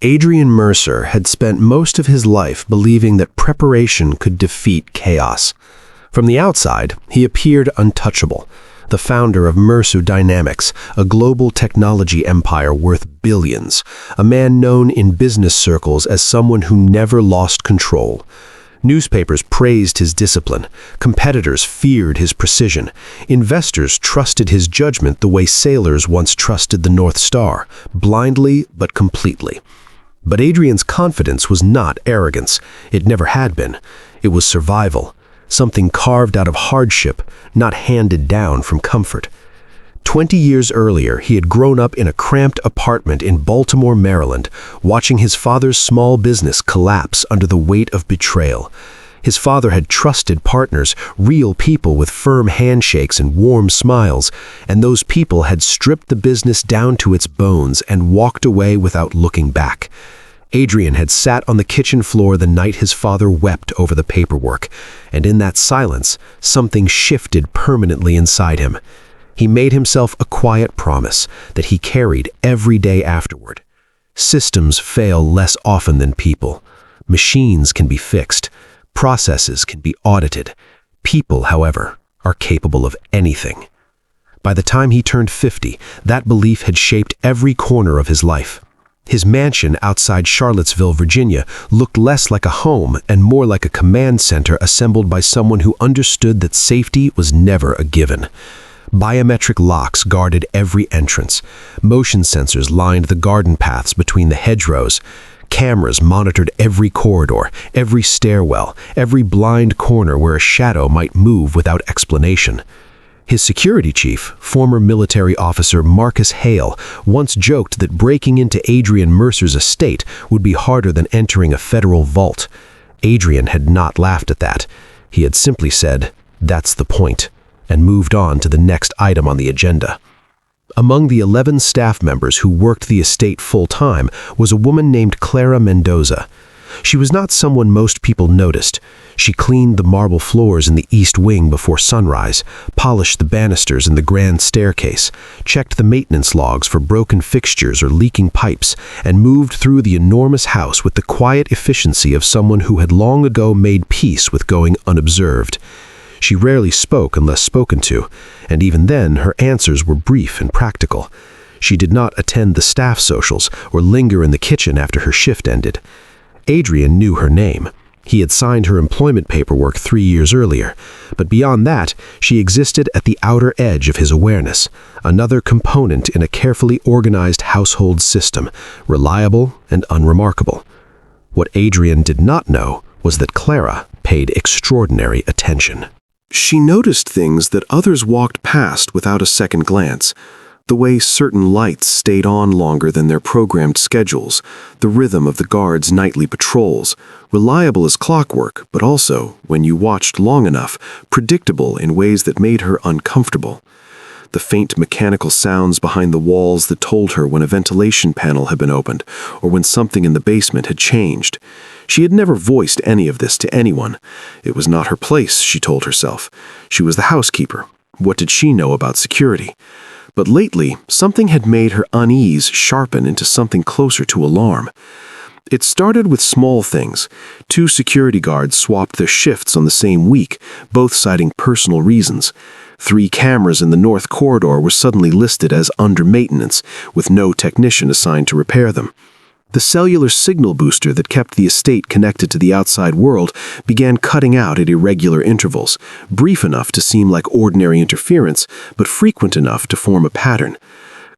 Adrian Mercer had spent most of his life believing that preparation could defeat chaos. From the outside, he appeared untouchable, the founder of Mercer Dynamics, a global technology empire worth billions, a man known in business circles as someone who never lost control. Newspapers praised his discipline, competitors feared his precision, investors trusted his judgment the way sailors once trusted the North Star, blindly but completely. But Adrian's confidence was not arrogance. It never had been. It was survival, something carved out of hardship, not handed down from comfort. 20 years earlier, he had grown up in a cramped apartment in Baltimore, Maryland, watching his father's small business collapse under the weight of betrayal. His father had trusted partners, real people with firm handshakes and warm smiles, and those people had stripped the business down to its bones and walked away without looking back. Adrian had sat on the kitchen floor the night his father wept over the paperwork, and in that silence, something shifted permanently inside him. He made himself a quiet promise that he carried every day afterward. Systems fail less often than people. Machines can be fixed. Processes can be audited. People, however, are capable of anything. By the time he turned 50, that belief had shaped every corner of his life. His mansion outside Charlottesville, Virginia, looked less like a home and more like a command center assembled by someone who understood that safety was never a given. Biometric locks guarded every entrance. Motion sensors lined the garden paths between the hedgerows. Cameras monitored every corridor, every stairwell, every blind corner where a shadow might move without explanation. His security chief, former military officer Marcus Hale, once joked that breaking into Adrian Mercer's estate would be harder than entering a federal vault. Adrian had not laughed at that. He had simply said, "That's the point," and moved on to the next item on the agenda. Among the 11 staff members who worked the estate full-time was a woman named Clara Mendoza. She was not someone most people noticed. She cleaned the marble floors in the east wing before sunrise, polished the banisters in the grand staircase, checked the maintenance logs for broken fixtures or leaking pipes, and moved through the enormous house with the quiet efficiency of someone who had long ago made peace with going unobserved. She rarely spoke unless spoken to, and even then her answers were brief and practical. She did not attend the staff socials or linger in the kitchen after her shift ended. Adrian knew her name. He had signed her employment paperwork 3 years earlier, but beyond that, she existed at the outer edge of his awareness, another component in a carefully organized household system, reliable and unremarkable. What Adrian did not know was that Clara paid extraordinary attention. She noticed things that others walked past without a second glance. The way certain lights stayed on longer than their programmed schedules, the rhythm of the guards' nightly patrols, reliable as clockwork, but also, when you watched long enough, predictable in ways that made her uncomfortable. The faint mechanical sounds behind the walls that told her when a ventilation panel had been opened, or when something in the basement had changed. She had never voiced any of this to anyone. It was not her place, she told herself. She was the housekeeper. What did she know about security? But lately, something had made her unease sharpen into something closer to alarm. It started with small things. 2 security guards swapped their shifts on the same week, both citing personal reasons. 3 cameras in the north corridor were suddenly listed as under maintenance, with no technician assigned to repair them. The cellular signal booster that kept the estate connected to the outside world began cutting out at irregular intervals, brief enough to seem like ordinary interference, but frequent enough to form a pattern.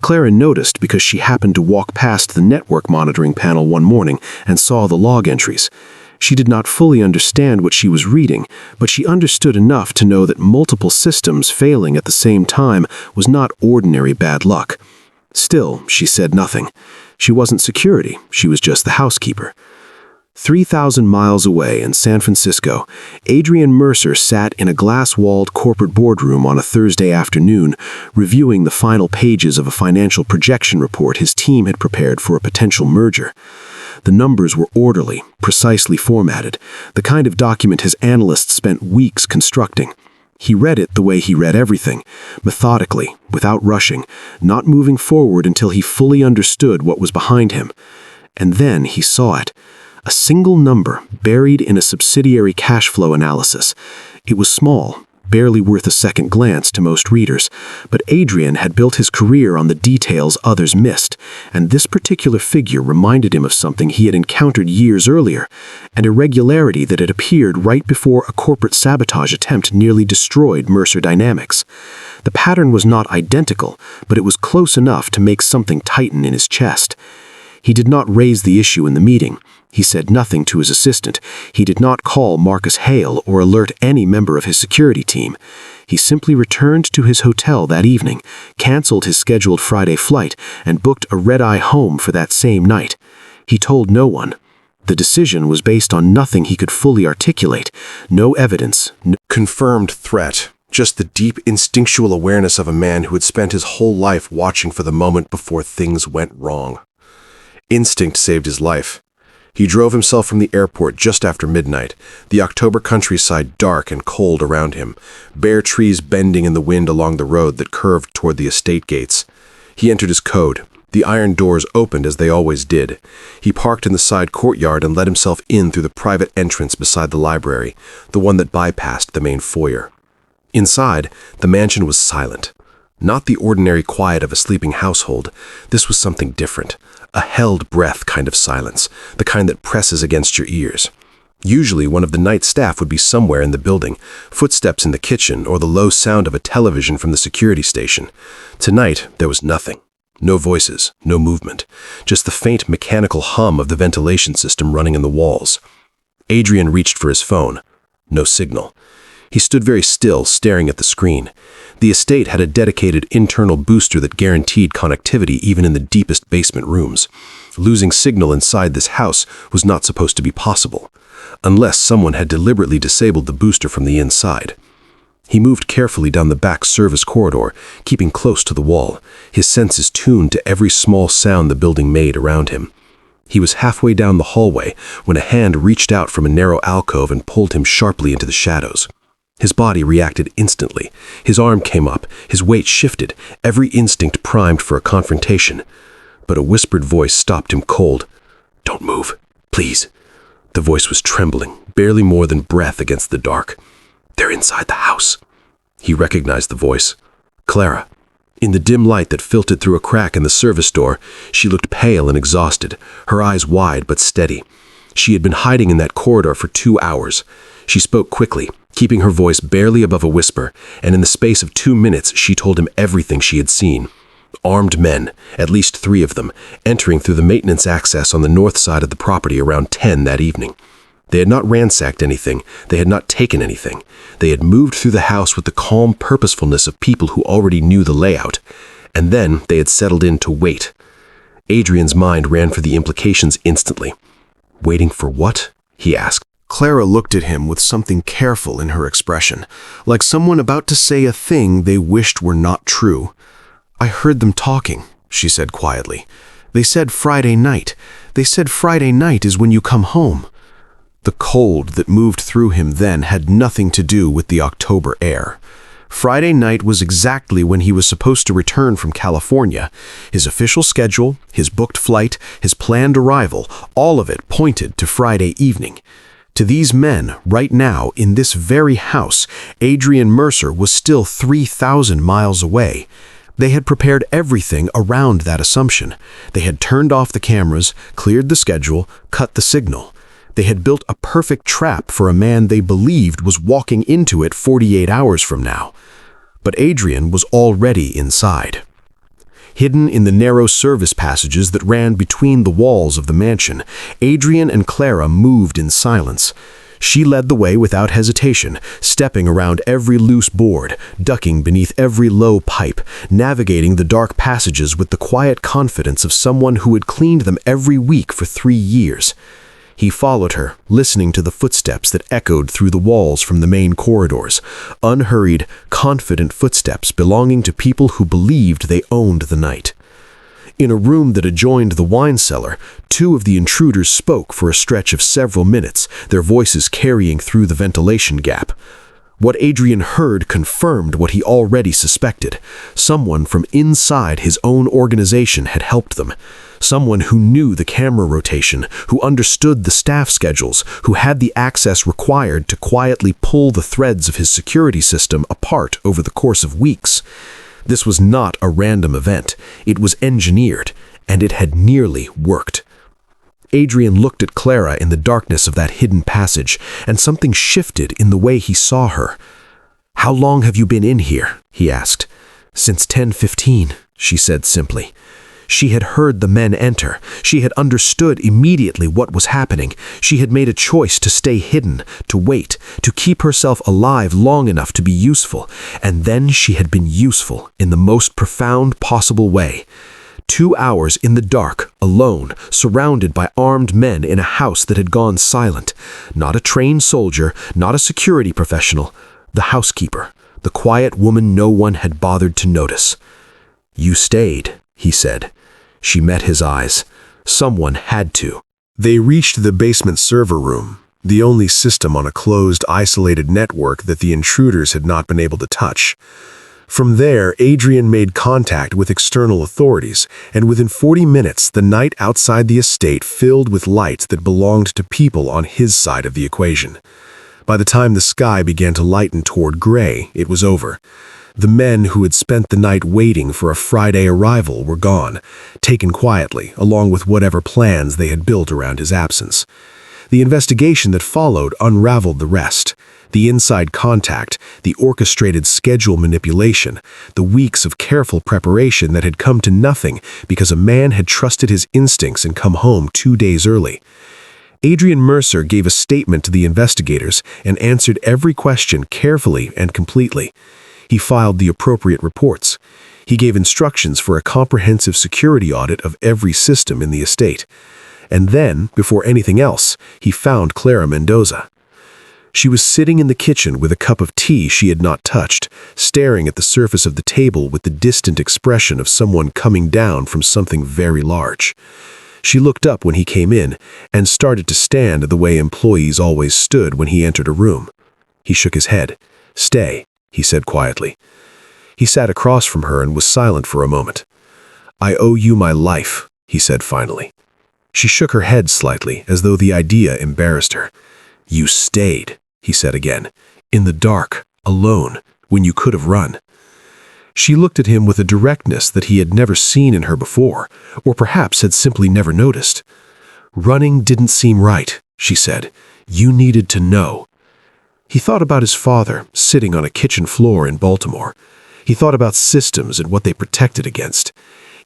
Clara noticed because she happened to walk past the network monitoring panel one morning and saw the log entries. She did not fully understand what she was reading, but she understood enough to know that multiple systems failing at the same time was not ordinary bad luck. Still, she said nothing. She wasn't security, she was just the housekeeper. 3,000 miles away in San Francisco, Adrian Mercer sat in a glass-walled corporate boardroom on a Thursday afternoon, reviewing the final pages of a financial projection report his team had prepared for a potential merger. The numbers were orderly, precisely formatted, the kind of document his analysts spent weeks constructing. He read it the way he read everything, methodically, without rushing, not moving forward until he fully understood what was behind him. And then he saw it. A single number buried in a subsidiary cash flow analysis. It was small, barely worth a second glance to most readers, but Adrian had built his career on the details others missed, and this particular figure reminded him of something he had encountered years earlier, an irregularity that had appeared right before a corporate sabotage attempt nearly destroyed Mercer Dynamics. The pattern was not identical, but it was close enough to make something tighten in his chest. He did not raise the issue in the meeting. He said nothing to his assistant. He did not call Marcus Hale or alert any member of his security team. He simply returned to his hotel that evening, canceled his scheduled Friday flight, and booked a red-eye home for that same night. He told no one. The decision was based on nothing he could fully articulate. No evidence, no confirmed threat. Just the deep instinctual awareness of a man who had spent his whole life watching for the moment before things went wrong. Instinct saved his life. He drove himself from the airport just after midnight, the October countryside dark and cold around him, bare trees bending in the wind along the road that curved toward the estate gates. He entered his code. The iron doors opened as they always did. He parked in the side courtyard and let himself in through the private entrance beside the library, the one that bypassed the main foyer. Inside, the mansion was silent. Not the ordinary quiet of a sleeping household. This was something different. A held breath kind of silence, the kind that presses against your ears. Usually one of the night staff would be somewhere in the building, footsteps in the kitchen or the low sound of a television from the security station. Tonight, there was nothing. No voices, no movement, just the faint mechanical hum of the ventilation system running in the walls. Adrian reached for his phone. No signal. He stood very still, staring at the screen. The estate had a dedicated internal booster that guaranteed connectivity even in the deepest basement rooms. Losing signal inside this house was not supposed to be possible, unless someone had deliberately disabled the booster from the inside. He moved carefully down the back service corridor, keeping close to the wall, his senses tuned to every small sound the building made around him. He was halfway down the hallway when a hand reached out from a narrow alcove and pulled him sharply into the shadows. His body reacted instantly. His arm came up, his weight shifted, every instinct primed for a confrontation. But a whispered voice stopped him cold. "Don't move, please." The voice was trembling, barely more than breath against the dark. "They're inside the house." He recognized the voice. Clara. In the dim light that filtered through a crack in the service door, she looked pale and exhausted, her eyes wide but steady. She had been hiding in that corridor for 2 hours. She spoke quickly, keeping her voice barely above a whisper, and in the space of 2 minutes she told him everything she had seen. Armed men, at least 3 of them, entering through the maintenance access on the north side of the property around 10 that evening. They had not ransacked anything, they had not taken anything. They had moved through the house with the calm purposefulness of people who already knew the layout, and then they had settled in to wait. Adrian's mind ran for the implications instantly. "Waiting for what?" he asked. Clara looked at him with something careful in her expression, like someone about to say a thing they wished were not true. "I heard them talking," she said quietly. "They said Friday night. They said Friday night is when you come home." The cold that moved through him then had nothing to do with the October air. Friday night was exactly when he was supposed to return from California. His official schedule, his booked flight, his planned arrival, all of it pointed to Friday evening. To these men, right now, in this very house, Adrian Mercer was still 3,000 miles away. They had prepared everything around that assumption. They had turned off the cameras, cleared the schedule, cut the signal. They had built a perfect trap for a man they believed was walking into it 48 hours from now. But Adrian was already inside. Hidden in the narrow service passages that ran between the walls of the mansion, Adrian and Clara moved in silence. She led the way without hesitation, stepping around every loose board, ducking beneath every low pipe, navigating the dark passages with the quiet confidence of someone who had cleaned them every week for 3 years. He followed her, listening to the footsteps that echoed through the walls from the main corridors, unhurried, confident footsteps belonging to people who believed they owned the night. In a room that adjoined the wine cellar, 2 of the intruders spoke for a stretch of several minutes, their voices carrying through the ventilation gap. What Adrian heard confirmed what he already suspected. Someone from inside his own organization had helped them. Someone who knew the camera rotation, who understood the staff schedules, who had the access required to quietly pull the threads of his security system apart over the course of weeks. This was not a random event. It was engineered, and it had nearly worked. Adrian looked at Clara in the darkness of that hidden passage, and something shifted in the way he saw her. "How long have you been in here?" he asked. "Since 10:15, she said simply. She had heard the men enter. She had understood immediately what was happening. She had made a choice to stay hidden, to wait, to keep herself alive long enough to be useful, and then she had been useful in the most profound possible way. 2 hours in the dark, alone, surrounded by armed men in a house that had gone silent. Not a trained soldier, not a security professional. The housekeeper, the quiet woman no one had bothered to notice. "You stayed," he said. She met his eyes. Someone had to. They reached the basement server room, the only system on a closed, isolated network that the intruders had not been able to touch. From there, Adrian made contact with external authorities, and within 40 minutes, the night outside the estate filled with lights that belonged to people on his side of the equation. By the time the sky began to lighten toward gray, it was over. The men who had spent the night waiting for a Friday arrival were gone, taken quietly, along with whatever plans they had built around his absence. The investigation that followed unraveled the rest. The inside contact, the orchestrated schedule manipulation, the weeks of careful preparation that had come to nothing because a man had trusted his instincts and come home 2 days early. Adrian Mercer gave a statement to the investigators and answered every question carefully and completely. He filed the appropriate reports. He gave instructions for a comprehensive security audit of every system in the estate. And then, before anything else, he found Clara Mendoza. She was sitting in the kitchen with a cup of tea she had not touched, staring at the surface of the table with the distant expression of someone coming down from something very large. She looked up when he came in and started to stand the way employees always stood when he entered a room. He shook his head. "Stay," he said quietly. He sat across from her and was silent for a moment. "I owe you my life," he said finally. She shook her head slightly, as though the idea embarrassed her. "You stayed," he said again, "in the dark, alone, when you could have run." She looked at him with a directness that he had never seen in her before, or perhaps had simply never noticed. "Running didn't seem right," she said. "You needed to know." He thought about his father, sitting on a kitchen floor in Baltimore. He thought about systems and what they protected against.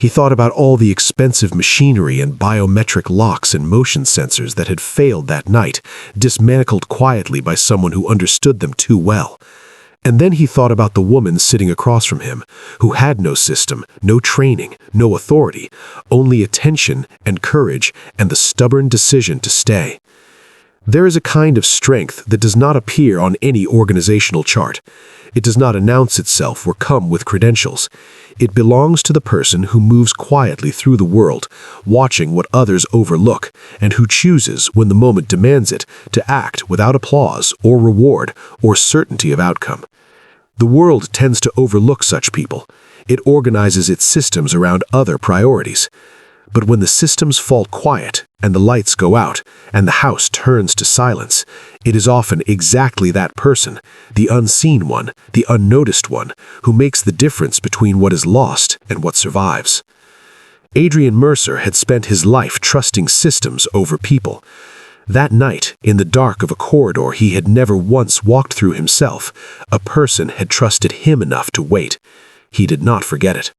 He thought about all the expensive machinery and biometric locks and motion sensors that had failed that night, dismantled quietly by someone who understood them too well. And then he thought about the woman sitting across from him, who had no system, no training, no authority, only attention and courage and the stubborn decision to stay. There is a kind of strength that does not appear on any organizational chart. It does not announce itself or come with credentials. It belongs to the person who moves quietly through the world, watching what others overlook, and who chooses, when the moment demands it, to act without applause or reward or certainty of outcome. The world tends to overlook such people. It organizes its systems around other priorities. But when the systems fall quiet, and the lights go out, and the house turns to silence, it is often exactly that person, the unseen one, the unnoticed one, who makes the difference between what is lost and what survives. Adrian Mercer had spent his life trusting systems over people. That night, in the dark of a corridor he had never once walked through himself, a person had trusted him enough to wait. He did not forget it.